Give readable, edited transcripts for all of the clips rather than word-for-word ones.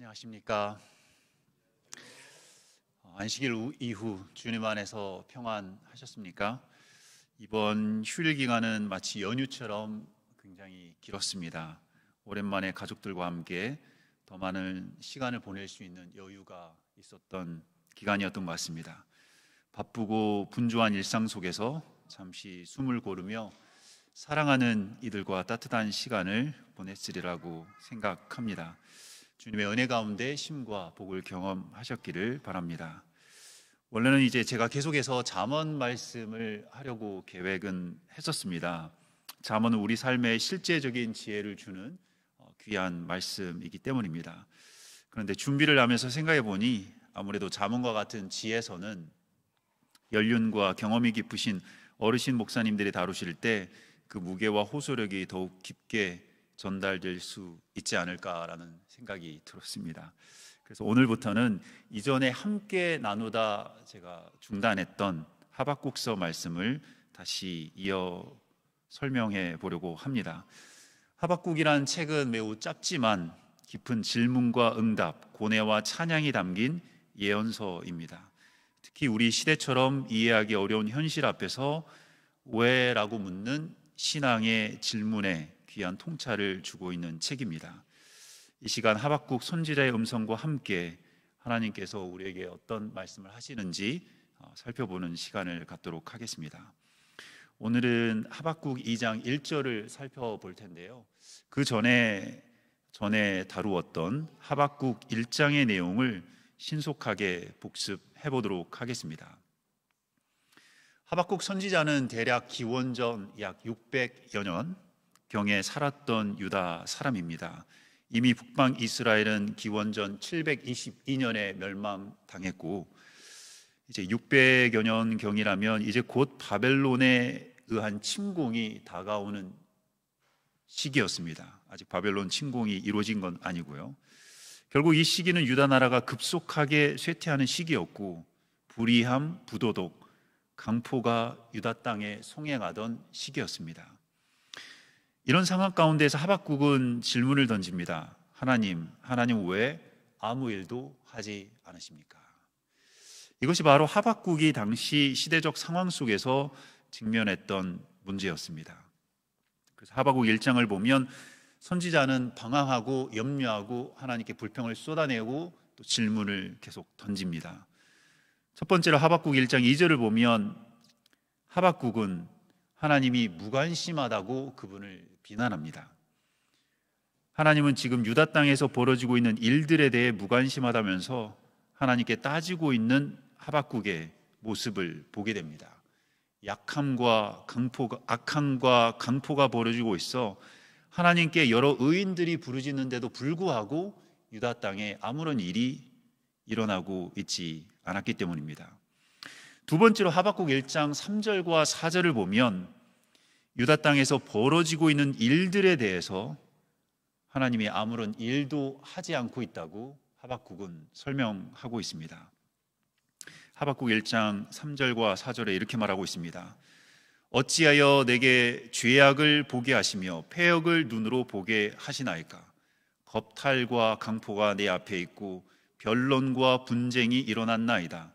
안녕하십니까. 안식일 이후 주님 안에서 평안하셨습니까? 이번 휴일 기간은 마치 연휴처럼 굉장히 길었습니다. 오랜만에 가족들과 함께 더 많은 시간을 보낼 수 있는 여유가 있었던 기간이었던 것 같습니다. 바쁘고 분주한 일상 속에서 잠시 숨을 고르며 사랑하는 이들과 따뜻한 시간을 보냈으리라고 생각합니다. 주님의 은혜 가운데 쉼과 복을 경험하셨기를 바랍니다. 원래는 이제 제가 계속해서 잠언 말씀을 하려고 계획은 했었습니다. 잠언은 우리 삶에 실제적인 지혜를 주는 귀한 말씀이기 때문입니다. 그런데 준비를 하면서 생각해 보니 아무래도 잠언과 같은 지혜서는 연륜과 경험이 깊으신 어르신 목사님들이 다루실 때 그 무게와 호소력이 더욱 깊게 전달될 수 있지 않을까라는 생각이 들었습니다. 그래서 오늘부터는 이전에 함께 나누다 제가 중단했던 하박국서 말씀을 다시 이어 설명해 보려고 합니다. 하박국이란 책은 매우 짧지만 깊은 질문과 응답, 고뇌와 찬양이 담긴 예언서입니다. 특히 우리 시대처럼 이해하기 어려운 현실 앞에서 왜라고 묻는 신앙의 질문에 귀한 통찰을 주고 있는 책입니다. 이 시간 하박국 선지자의 음성과 함께 하나님께서 우리에게 어떤 말씀을 하시는지 살펴보는 시간을 갖도록 하겠습니다. 오늘은 하박국 2장 1절을 살펴볼 텐데요. 그 전에 다루었던 하박국 1장의 내용을 신속하게 복습해 보도록 하겠습니다. 하박국 선지자는 대략 기원전 약 600여 년 경에 살았던 유다 사람입니다. 이미 북방 이스라엘은 기원전 722년에 멸망당했고 이제 600여 년 경이라면 이제 곧 바벨론에 의한 침공이 다가오는 시기였습니다. 아직 바벨론 침공이 이루어진 건 아니고요. 결국 이 시기는 유다 나라가 급속하게 쇠퇴하는 시기였고 불의함, 부도덕, 강포가 유다 땅에 송행하던 시기였습니다. 이런 상황 가운데서 하박국은 질문을 던집니다. 하나님 왜 아무 일도 하지 않으십니까? 이것이 바로 하박국이 당시 시대적 상황 속에서 직면했던 문제였습니다. 그래서 하박국 1장을 보면 선지자는 방황하고 염려하고 하나님께 불평을 쏟아내고 또 질문을 계속 던집니다. 첫 번째로 하박국 1장 2절을 보면 하박국은 하나님이 무관심하다고 그분을 비난합니다. 하나님은 지금 유다 땅에서 벌어지고 있는 일들에 대해 무관심하다면서 하나님께 따지고 있는 하박국의 모습을 보게 됩니다. 악함과 강포가 벌어지고 있어 하나님께 여러 의인들이 부르짖는데도 불구하고 유다 땅에 아무런 일이 일어나고 있지 않았기 때문입니다. 두 번째로 하박국 1장 3절과 4절을 보면 유다 땅에서 벌어지고 있는 일들에 대해서 하나님이 아무런 일도 하지 않고 있다고 하박국은 설명하고 있습니다. 하박국 1장 3절과 4절에 이렇게 말하고 있습니다. 어찌하여 내게 죄악을 보게 하시며 패역을 눈으로 보게 하시나이까? 겁탈과 강포가 내 앞에 있고 변론과 분쟁이 일어났나이다.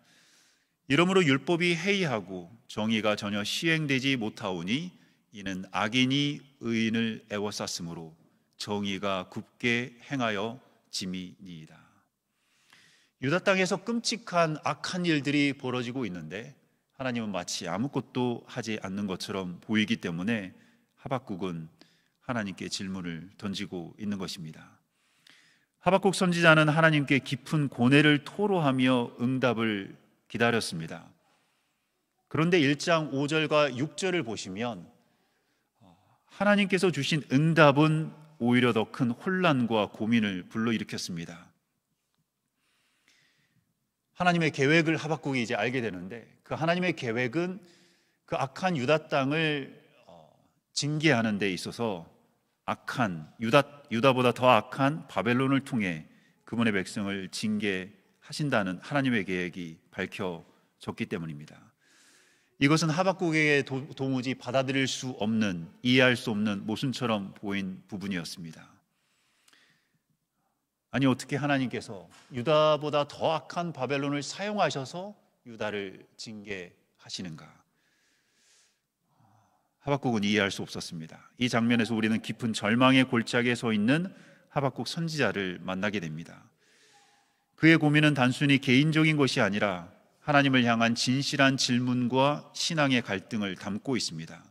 이러므로 율법이 해이하고 정의가 전혀 시행되지 못하오니 이는 악인이 의인을 애워쌌으므로 정의가 굽게 행하여 짐이니이다. 유다 땅에서 끔찍한 악한 일들이 벌어지고 있는데 하나님은 마치 아무것도 하지 않는 것처럼 보이기 때문에 하박국은 하나님께 질문을 던지고 있는 것입니다. 하박국 선지자는 하나님께 깊은 고뇌를 토로하며 응답을 기다렸습니다. 그런데 1장 5절과 6절을 보시면 하나님께서 주신 응답은 오히려 더 큰 혼란과 고민을 불러일으켰습니다. 하나님의 계획을 하박국이 이제 알게 되는데 그 하나님의 계획은 그 악한 유다 땅을 징계하는 데 있어서 악한 유다보다 더 악한 바벨론을 통해 그분의 백성을 징계하신다는 하나님의 계획이 밝혀졌기 때문입니다. 이것은 하박국에게 도무지 받아들일 수 없는, 이해할 수 없는 모순처럼 보인 부분이었습니다. 아니 어떻게 하나님께서 유다보다 더 악한 바벨론을 사용하셔서 유다를 징계하시는가? 하박국은 이해할 수 없었습니다. 이 장면에서 우리는 깊은 절망의 골짜기에 서 있는 하박국 선지자를 만나게 됩니다. 그의 고민은 단순히 개인적인 것이 아니라 하나님을 향한 진실한 질문과 신앙의 갈등을 담고 있습니다.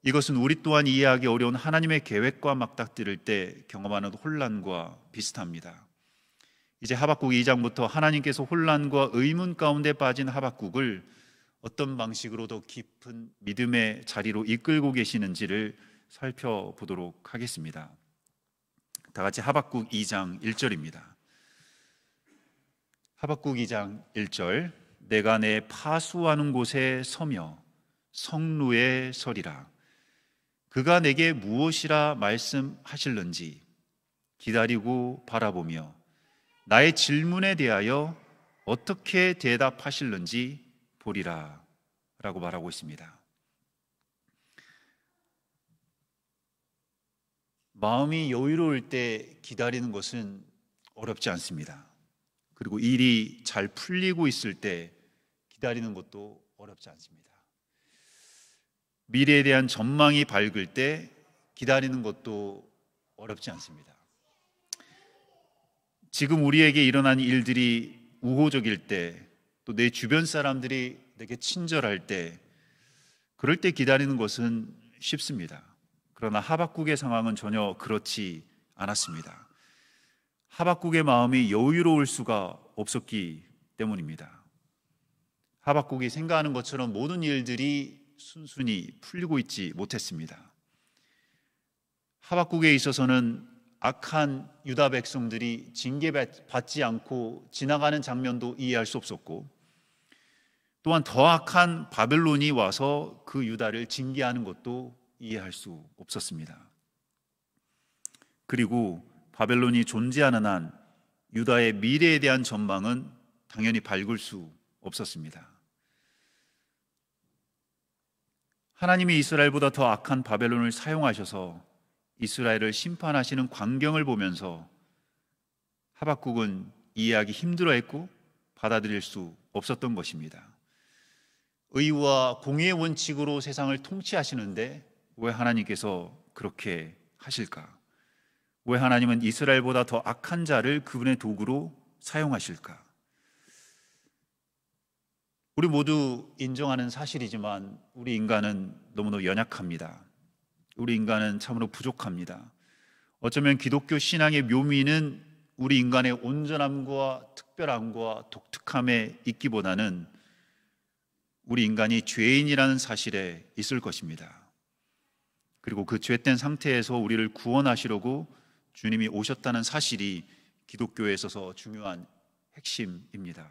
이것은 우리 또한 이해하기 어려운 하나님의 계획과 맞닥뜨릴 때 경험하는 혼란과 비슷합니다. 이제 하박국 2장부터 하나님께서 혼란과 의문 가운데 빠진 하박국을 어떤 방식으로 더 깊은 믿음의 자리로 이끌고 계시는지를 살펴보도록 하겠습니다. 다 같이 하박국 2장 1절입니다. 하박국 2장 1절, 내가 내 파수하는 곳에 서며 성루에 서리라. 그가 내게 무엇이라 말씀하실는지 기다리고 바라보며 나의 질문에 대하여 어떻게 대답하실는지 보리라 라고 말하고 있습니다. 마음이 여유로울 때 기다리는 것은 어렵지 않습니다. 그리고 일이 잘 풀리고 있을 때 기다리는 것도 어렵지 않습니다. 미래에 대한 전망이 밝을 때 기다리는 것도 어렵지 않습니다. 지금 우리에게 일어난 일들이 우호적일 때, 또 내 주변 사람들이 내게 친절할 때, 그럴 때 기다리는 것은 쉽습니다. 그러나 하박국의 상황은 전혀 그렇지 않았습니다. 하박국의 마음이 여유로울 수가 없었기 때문입니다. 하박국이 생각하는 것처럼 모든 일들이 순순히 풀리고 있지 못했습니다. 하박국에 있어서는 악한 유다 백성들이 징계받지 않고 지나가는 장면도 이해할 수 없었고, 또한 더 악한 바벨론이 와서 그 유다를 징계하는 것도 이해할 수 없었습니다. 그리고 바벨론이 존재하는 한 유다의 미래에 대한 전망은 당연히 밝을 수 없었습니다. 하나님이 이스라엘보다 더 악한 바벨론을 사용하셔서 이스라엘을 심판하시는 광경을 보면서 하박국은 이해하기 힘들어했고 받아들일 수 없었던 것입니다. 의와 공의의 원칙으로 세상을 통치하시는데 왜 하나님께서 그렇게 하실까? 왜 하나님은 이스라엘보다 더 악한 자를 그분의 도구로 사용하실까? 우리 모두 인정하는 사실이지만 우리 인간은 너무나 연약합니다. 우리 인간은 참으로 부족합니다. 어쩌면 기독교 신앙의 묘미는 우리 인간의 온전함과 특별함과 독특함에 있기보다는 우리 인간이 죄인이라는 사실에 있을 것입니다. 그리고 그 죄된 상태에서 우리를 구원하시려고 주님이 오셨다는 사실이 기독교에 있어서 중요한 핵심입니다.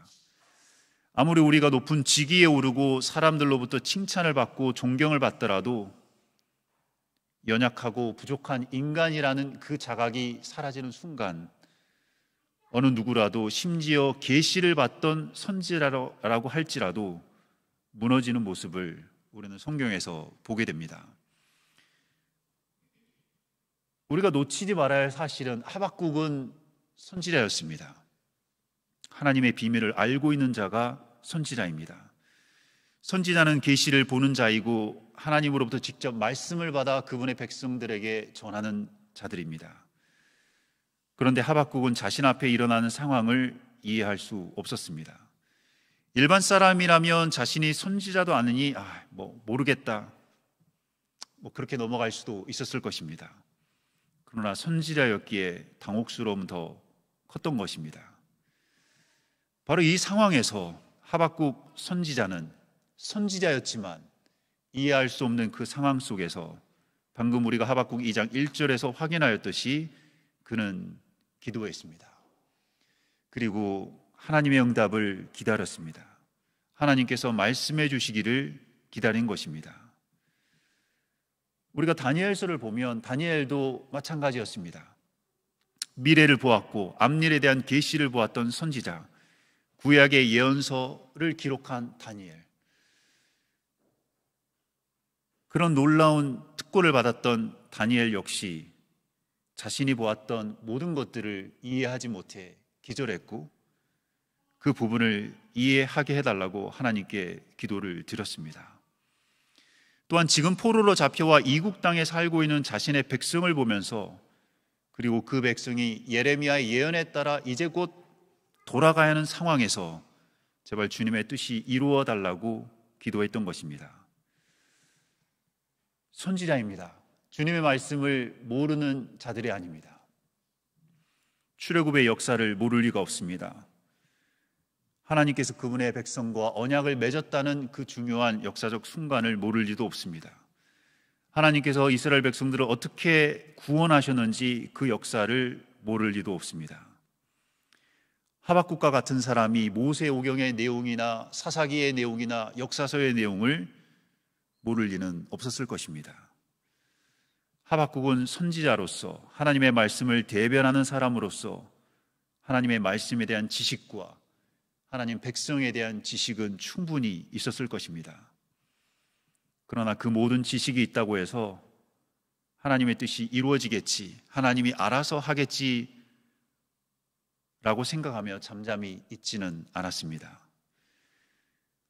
아무리 우리가 높은 직위에 오르고 사람들로부터 칭찬을 받고 존경을 받더라도 연약하고 부족한 인간이라는 그 자각이 사라지는 순간 어느 누구라도 심지어 계시를 받던 선지자라고 할지라도 무너지는 모습을 우리는 성경에서 보게 됩니다. 우리가 놓치지 말아야 할 사실은 하박국은 선지자였습니다. 하나님의 비밀을 알고 있는 자가 선지자입니다. 선지자는 계시를 보는 자이고 하나님으로부터 직접 말씀을 받아 그분의 백성들에게 전하는 자들입니다. 그런데 하박국은 자신 앞에 일어나는 상황을 이해할 수 없었습니다. 일반 사람이라면 자신이 선지자도 아니니 모르겠다, 그렇게 넘어갈 수도 있었을 것입니다. 그러나 선지자였기에 당혹스러움은 더 컸던 것입니다. 바로 이 상황에서 하박국 선지자는 선지자였지만 이해할 수 없는 그 상황 속에서 방금 우리가 하박국 2장 1절에서 확인하였듯이 그는 기도했습니다. 그리고 하나님의 응답을 기다렸습니다. 하나님께서 말씀해 주시기를 기다린 것입니다. 우리가 다니엘서를 보면 다니엘도 마찬가지였습니다. 미래를 보았고 앞일에 대한 계시를 보았던 선지자, 구약의 예언서를 기록한 다니엘, 그런 놀라운 특권을 받았던 다니엘 역시 자신이 보았던 모든 것들을 이해하지 못해 기절했고 그 부분을 이해하게 해달라고 하나님께 기도를 드렸습니다. 또한 지금 포로로 잡혀와 이국 땅에 살고 있는 자신의 백성을 보면서 그리고 그 백성이 예레미야의 예언에 따라 이제 곧 돌아가야 하는 상황에서 제발 주님의 뜻이 이루어 달라고 기도했던 것입니다. 선지자입니다. 주님의 말씀을 모르는 자들이 아닙니다. 출애굽의 역사를 모를 리가 없습니다. 하나님께서 그분의 백성과 언약을 맺었다는 그 중요한 역사적 순간을 모를 리도 없습니다. 하나님께서 이스라엘 백성들을 어떻게 구원하셨는지 그 역사를 모를 리도 없습니다. 하박국과 같은 사람이 모세오경의 내용이나 사사기의 내용이나 역사서의 내용을 모를 리는 없었을 것입니다. 하박국은 선지자로서 하나님의 말씀을 대변하는 사람으로서 하나님의 말씀에 대한 지식과 하나님 백성에 대한 지식은 충분히 있었을 것입니다. 그러나 그 모든 지식이 있다고 해서 하나님의 뜻이 이루어지겠지, 하나님이 알아서 하겠지 라고 생각하며 잠잠히 있지는 않았습니다.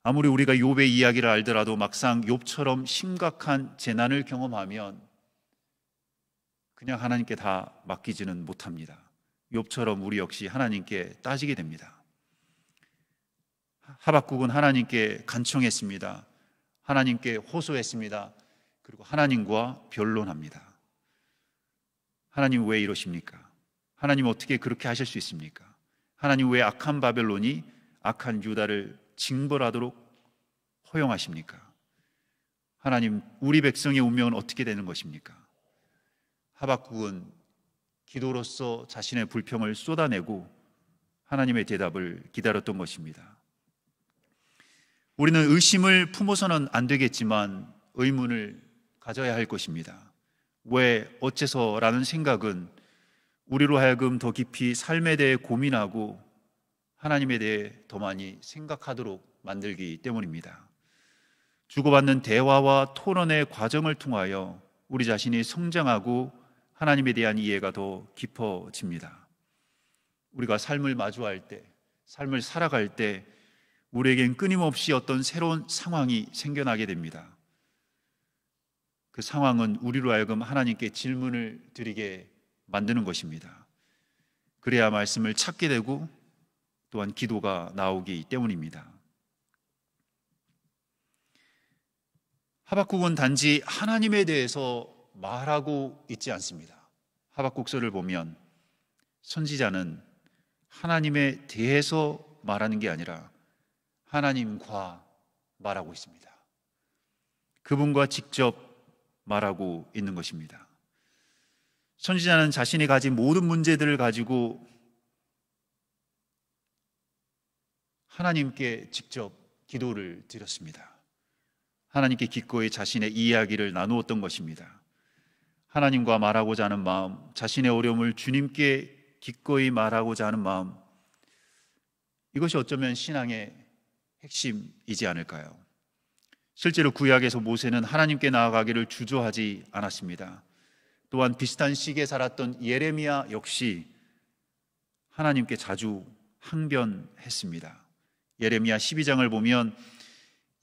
아무리 우리가 욥의 이야기를 알더라도 막상 욥처럼 심각한 재난을 경험하면 그냥 하나님께 다 맡기지는 못합니다. 욥처럼 우리 역시 하나님께 따지게 됩니다. 하박국은 하나님께 간청했습니다. 하나님께 호소했습니다. 그리고 하나님과 변론합니다. 하나님 왜 이러십니까? 하나님 어떻게 그렇게 하실 수 있습니까? 하나님 왜 악한 바벨론이 악한 유다를 징벌하도록 허용하십니까? 하나님, 우리 백성의 운명은 어떻게 되는 것입니까? 하박국은 기도로서 자신의 불평을 쏟아내고 하나님의 대답을 기다렸던 것입니다. 우리는 의심을 품어서는 안 되겠지만 의문을 가져야 할 것입니다. 왜, 어째서라는 생각은 우리로 하여금 더 깊이 삶에 대해 고민하고 하나님에 대해 더 많이 생각하도록 만들기 때문입니다. 주고받는 대화와 토론의 과정을 통하여 우리 자신이 성장하고 하나님에 대한 이해가 더 깊어집니다. 우리가 삶을 마주할 때, 삶을 살아갈 때 우리에겐 끊임없이 어떤 새로운 상황이 생겨나게 됩니다. 그 상황은 우리로 하여금 하나님께 질문을 드리게 만드는 것입니다. 그래야 말씀을 찾게 되고 또한 기도가 나오기 때문입니다. 하박국은 단지 하나님에 대해서 말하고 있지 않습니다. 하박국서를 보면 선지자는 하나님에 대해서 말하는 게 아니라 하나님과 말하고 있습니다. 그분과 직접 말하고 있는 것입니다. 선지자는 자신이 가진 모든 문제들을 가지고 하나님께 직접 기도를 드렸습니다. 하나님께 기꺼이 자신의 이야기를 나누었던 것입니다. 하나님과 말하고자 하는 마음, 자신의 어려움을 주님께 기꺼이 말하고자 하는 마음, 이것이 어쩌면 신앙의 핵심이지 않을까요? 실제로 구약에서 모세는 하나님께 나아가기를 주저하지 않았습니다. 또한 비슷한 시기에 살았던 예레미야 역시 하나님께 자주 항변했습니다. 예레미야 12장을 보면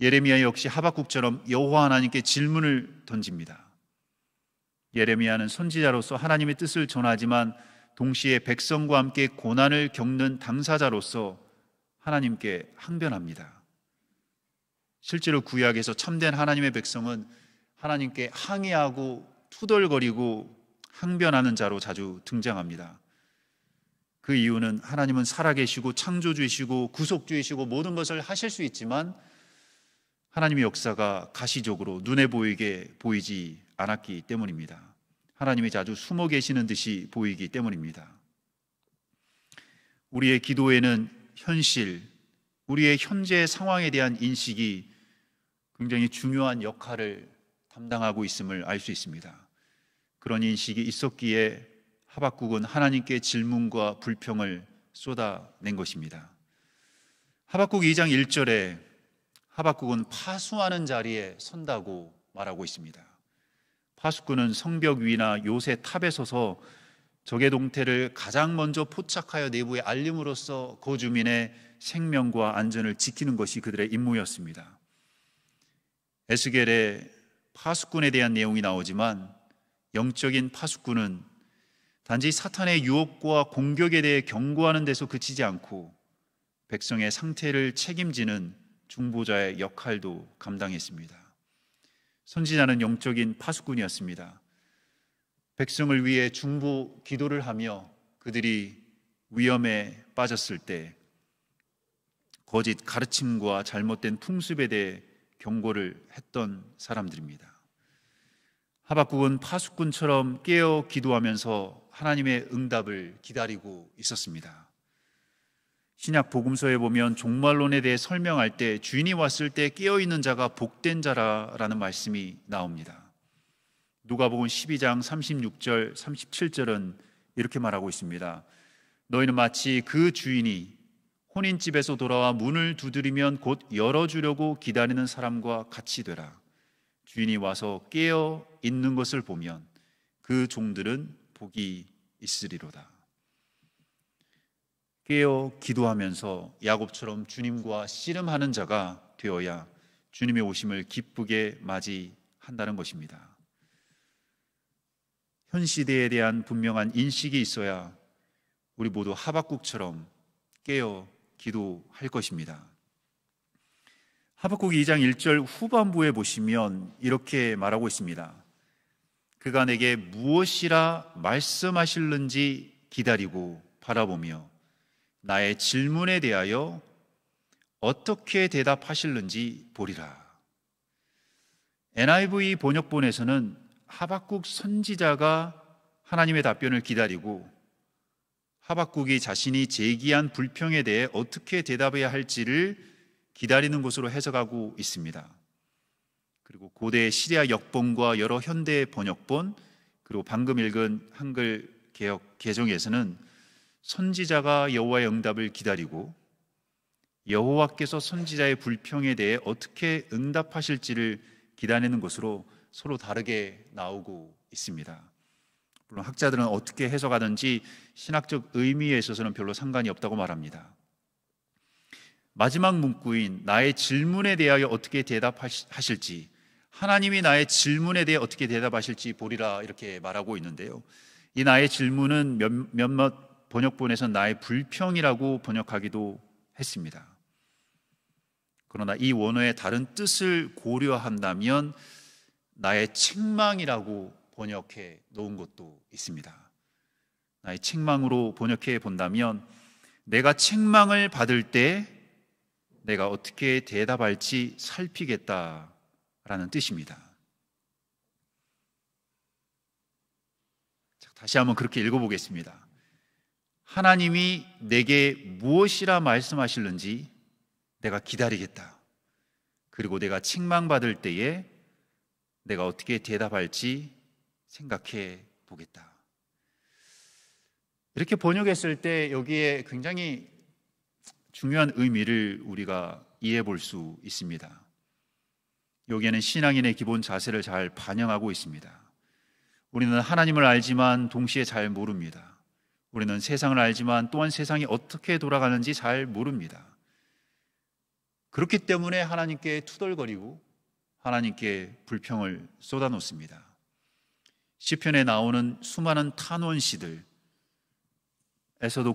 예레미야 역시 하박국처럼 여호와 하나님께 질문을 던집니다. 예레미야는 선지자로서 하나님의 뜻을 전하지만 동시에 백성과 함께 고난을 겪는 당사자로서 하나님께 항변합니다. 실제로 구약에서 참된 하나님의 백성은 하나님께 항의하고 투덜거리고 항변하는 자로 자주 등장합니다. 그 이유는 하나님은 살아계시고 창조주이시고 구속주이시고 모든 것을 하실 수 있지만 하나님의 역사가 가시적으로 눈에 보이게 보이지 않았기 때문입니다. 하나님이 자주 숨어 계시는 듯이 보이기 때문입니다. 우리의 기도에는 현실, 우리의 현재 상황에 대한 인식이 굉장히 중요한 역할을 담당하고 있음을 알 수 있습니다. 그런 인식이 있었기에 하박국은 하나님께 질문과 불평을 쏟아낸 것입니다. 하박국 2장 1절에 하박국은 파수하는 자리에 선다고 말하고 있습니다. 파수꾼은 성벽 위나 요새 탑에 서서 적의 동태를 가장 먼저 포착하여 내부에 알림으로써 그 주민의 생명과 안전을 지키는 것이 그들의 임무였습니다. 에스겔의 파수꾼에 대한 내용이 나오지만 영적인 파수꾼은 단지 사탄의 유혹과 공격에 대해 경고하는 데서 그치지 않고 백성의 상태를 책임지는 중보자의 역할도 감당했습니다. 선지자는 영적인 파수꾼이었습니다. 백성을 위해 중보 기도를 하며 그들이 위험에 빠졌을 때 거짓 가르침과 잘못된 풍습에 대해 경고를 했던 사람들입니다. 하박국은 파수꾼처럼 깨어 기도하면서 하나님의 응답을 기다리고 있었습니다. 신약 복음서에 보면 종말론에 대해 설명할 때 주인이 왔을 때 깨어있는 자가 복된 자라라는 말씀이 나옵니다. 누가복음 12장 36절 37절은 이렇게 말하고 있습니다. 너희는 마치 그 주인이 혼인집에서 돌아와 문을 두드리면 곧 열어주려고 기다리는 사람과 같이 되라. 주인이 와서 깨어 있는 것을 보면 그 종들은 복이 있으리로다. 깨어 기도하면서 야곱처럼 주님과 씨름하는 자가 되어야 주님의 오심을 기쁘게 맞이한다는 것입니다. 현 시대에 대한 분명한 인식이 있어야 우리 모두 하박국처럼 깨어 기도할 것입니다. 하박국 2장 1절 후반부에 보시면 이렇게 말하고 있습니다. 그가 내게 무엇이라 말씀하실는지 기다리고 바라보며 나의 질문에 대하여 어떻게 대답하실는지 보리라. NIV 번역본에서는 하박국 선지자가 하나님의 답변을 기다리고 하박국이 자신이 제기한 불평에 대해 어떻게 대답해야 할지를 기다리는 것으로 해석하고 있습니다. 그리고 고대 시리아 역본과 여러 현대 번역본 그리고 방금 읽은 한글 개역 개정에서는 선지자가 여호와의 응답을 기다리고 여호와께서 선지자의 불평에 대해 어떻게 응답하실지를 기다리는 것으로 서로 다르게 나오고 있습니다. 물론 학자들은 어떻게 해석하든지 신학적 의미에 있어서는 별로 상관이 없다고 말합니다. 마지막 문구인 나의 질문에 대하여 어떻게 대답하실지, 하나님이 나의 질문에 대해 어떻게 대답하실지 보리라 이렇게 말하고 있는데요. 이 나의 질문은 몇몇 번역본에서는 나의 불평이라고 번역하기도 했습니다. 그러나 이 원어의 다른 뜻을 고려한다면 나의 책망이라고 번역해 놓은 것도 있습니다. 나의 책망으로 번역해 본다면 내가 책망을 받을 때 내가 어떻게 대답할지 살피겠다라는 뜻입니다. 다시 한번 그렇게 읽어보겠습니다. 하나님이 내게 무엇이라 말씀하실는지 내가 기다리겠다. 그리고 내가 책망받을 때에 내가 어떻게 대답할지 생각해 보겠다. 이렇게 번역했을 때 여기에 굉장히 중요한 의미를 우리가 이해해 볼 수 있습니다. 여기에는 신앙인의 기본 자세를 잘 반영하고 있습니다. 우리는 하나님을 알지만 동시에 잘 모릅니다. 우리는 세상을 알지만 또한 세상이 어떻게 돌아가는지 잘 모릅니다. 그렇기 때문에 하나님께 투덜거리고 하나님께 불평을 쏟아놓습니다. 시편에 나오는 수많은 탄원시들에서도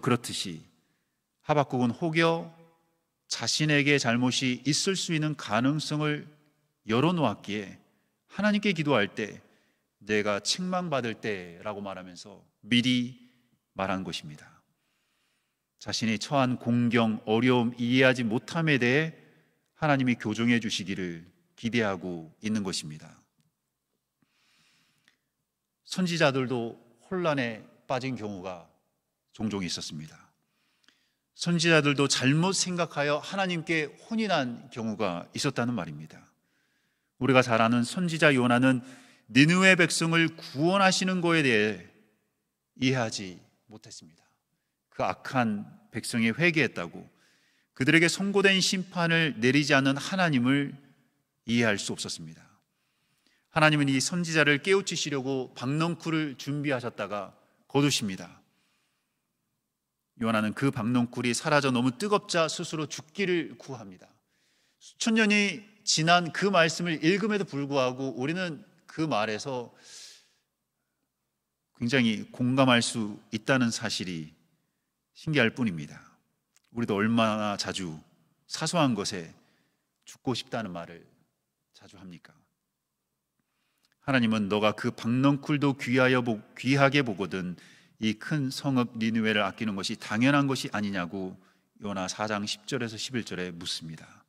그렇듯이 하박국은 혹여 자신에게 잘못이 있을 수 있는 가능성을 열어놓았기에 하나님께 기도할 때 내가 책망받을 때라고 말하면서 미리 말한 것입니다. 자신이 처한 공경, 어려움, 이해하지 못함에 대해 하나님이 교정해 주시기를 기대하고 있는 것입니다. 선지자들도 혼란에 빠진 경우가 종종 있었습니다. 선지자들도 잘못 생각하여 하나님께 혼인한 경우가 있었다는 말입니다. 우리가 잘 아는 선지자 요나는 니느웨 백성을 구원하시는 것에 대해 이해하지 못했습니다. 그 악한 백성이 회개했다고 그들에게 선고된 심판을 내리지 않는 하나님을 이해할 수 없었습니다. 하나님은 이 선지자를 깨우치시려고 박넝쿨을 준비하셨다가 거두십니다. 요나는 그 박농쿨이 사라져 너무 뜨겁자 스스로 죽기를 구합니다. 수천 년이 지난 그 말씀을 읽음에도 불구하고 우리는 그 말에서 굉장히 공감할 수 있다는 사실이 신기할 뿐입니다. 우리도 얼마나 자주 사소한 것에 죽고 싶다는 말을 자주 합니까? 하나님은 너가 그 박넝쿨도 귀하게 보거든 이 큰 성읍 니느웨를 아끼는 것이 당연한 것이 아니냐고 요나 4장 10절에서 11절에 묻습니다.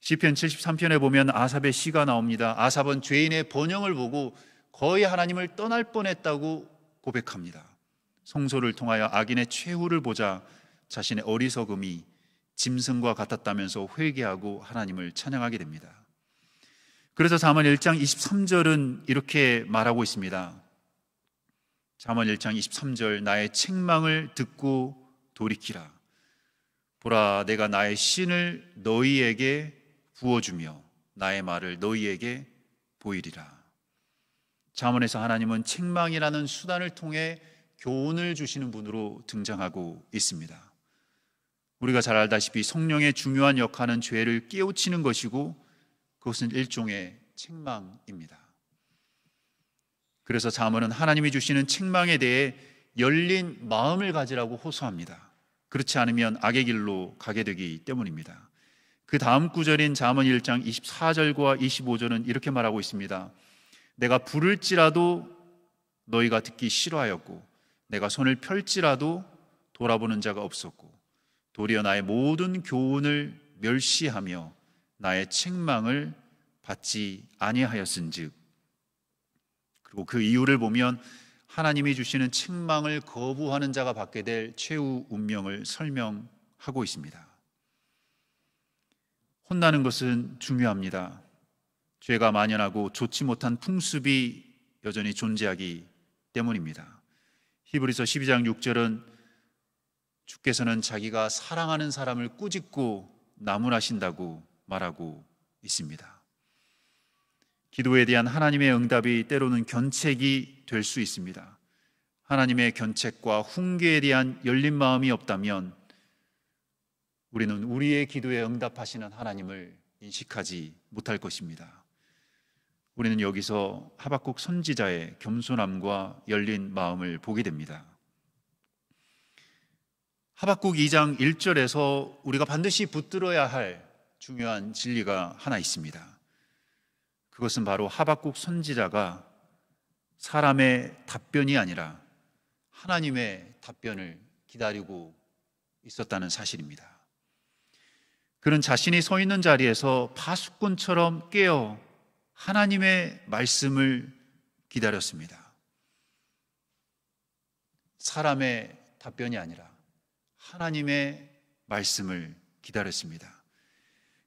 시편 73편에 보면 아삽의 시가 나옵니다. 아삽은 죄인의 번영을 보고 거의 하나님을 떠날 뻔했다고 고백합니다. 성소를 통하여 악인의 최후를 보자 자신의 어리석음이 짐승과 같았다면서 회개하고 하나님을 찬양하게 됩니다. 그래서 잠언 1장 23절은 이렇게 말하고 있습니다. 잠언 1장 23절 나의 책망을 듣고 돌이키라. 보라 내가 나의 신을 너희에게 부어주며 나의 말을 너희에게 보이리라. 잠언에서 하나님은 책망이라는 수단을 통해 교훈을 주시는 분으로 등장하고 있습니다. 우리가 잘 알다시피 성령의 중요한 역할은 죄를 깨우치는 것이고 그것은 일종의 책망입니다. 그래서 잠언은 하나님이 주시는 책망에 대해 열린 마음을 가지라고 호소합니다. 그렇지 않으면 악의 길로 가게 되기 때문입니다. 그 다음 구절인 잠언 1장 24절과 25절은 이렇게 말하고 있습니다. 내가 부를지라도 너희가 듣기 싫어하였고 내가 손을 펼지라도 돌아보는 자가 없었고 도리어 나의 모든 교훈을 멸시하며 나의 책망을 받지 아니하였은즉. 그리고 그 이유를 보면 하나님이 주시는 책망을 거부하는 자가 받게 될 최후 운명을 설명하고 있습니다. 혼나는 것은 중요합니다. 죄가 만연하고 좋지 못한 풍습이 여전히 존재하기 때문입니다. 히브리서 12장 6절은 주께서는 자기가 사랑하는 사람을 꾸짖고 나무라신다고 말하고 있습니다. 기도에 대한 하나님의 응답이 때로는 견책이 될 수 있습니다. 하나님의 견책과 훈계에 대한 열린 마음이 없다면 우리는 우리의 기도에 응답하시는 하나님을 인식하지 못할 것입니다. 우리는 여기서 하박국 선지자의 겸손함과 열린 마음을 보게 됩니다. 하박국 2장 1절에서 우리가 반드시 붙들어야 할 중요한 진리가 하나 있습니다. 그것은 바로 하박국 선지자가 사람의 답변이 아니라 하나님의 답변을 기다리고 있었다는 사실입니다. 그는 자신이 서 있는 자리에서 파수꾼처럼 깨어 하나님의 말씀을 기다렸습니다. 사람의 답변이 아니라 하나님의 말씀을 기다렸습니다.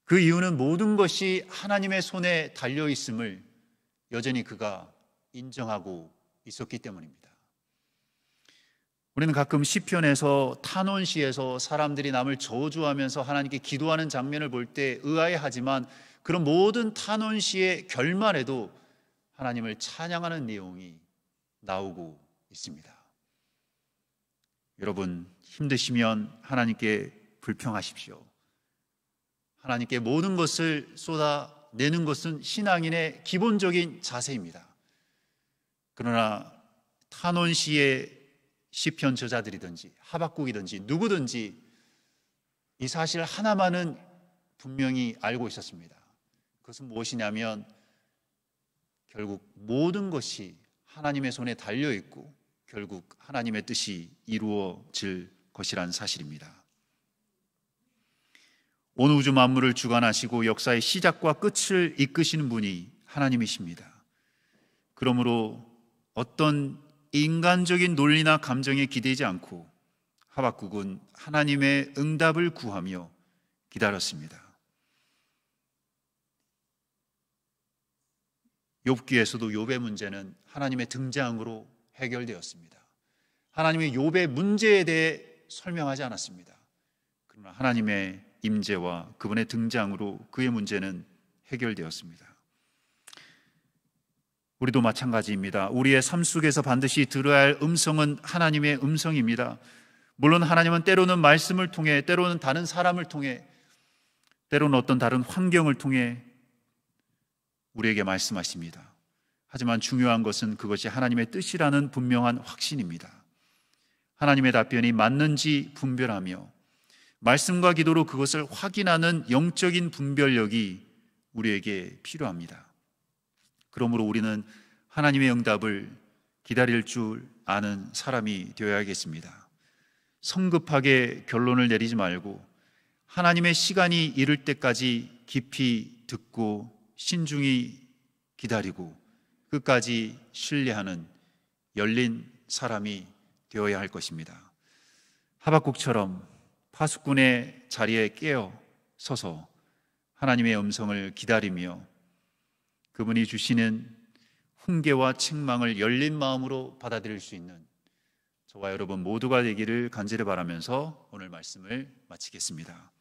그 이유는 모든 것이 하나님의 손에 달려 있음을 여전히 그가 인정하고 있었기 때문입니다. 우리는 가끔 시편에서 탄원시에서 사람들이 남을 저주하면서 하나님께 기도하는 장면을 볼 때 의아해하지만 그런 모든 탄원시의 결말에도 하나님을 찬양하는 내용이 나오고 있습니다. 여러분, 힘드시면 하나님께 불평하십시오. 하나님께 모든 것을 쏟아내는 것은 신앙인의 기본적인 자세입니다. 그러나 탄원시의 시편 저자들이든지 하박국이든지 누구든지 이 사실 하나만은 분명히 알고 있었습니다. 그것은 무엇이냐면 결국 모든 것이 하나님의 손에 달려있고 결국 하나님의 뜻이 이루어질 것이란 사실입니다. 온 우주 만물을 주관하시고 역사의 시작과 끝을 이끄시는 분이 하나님이십니다. 그러므로 어떤 인간적인 논리나 감정에 기대지 않고 하박국은 하나님의 응답을 구하며 기다렸습니다. 욥기에서도 욥의 문제는 하나님의 등장으로 해결되었습니다. 하나님의 욥의 문제에 대해 설명하지 않았습니다. 그러나 하나님의 임재와 그분의 등장으로 그의 문제는 해결되었습니다. 우리도 마찬가지입니다. 우리의 삶 속에서 반드시 들어야 할 음성은 하나님의 음성입니다. 물론 하나님은 때로는 말씀을 통해, 때로는 다른 사람을 통해, 때로는 어떤 다른 환경을 통해 우리에게 말씀하십니다. 하지만 중요한 것은 그것이 하나님의 뜻이라는 분명한 확신입니다. 하나님의 답변이 맞는지 분별하며 말씀과 기도로 그것을 확인하는 영적인 분별력이 우리에게 필요합니다. 그러므로 우리는 하나님의 응답을 기다릴 줄 아는 사람이 되어야겠습니다. 성급하게 결론을 내리지 말고 하나님의 시간이 이를 때까지 깊이 듣고 신중히 기다리고 끝까지 신뢰하는 열린 사람이 되어야 할 것입니다. 하박국처럼 파수꾼의 자리에 깨어 서서 하나님의 음성을 기다리며 그분이 주시는 훈계와 책망을 열린 마음으로 받아들일 수 있는 저와 여러분 모두가 되기를 간절히 바라면서 오늘 말씀을 마치겠습니다.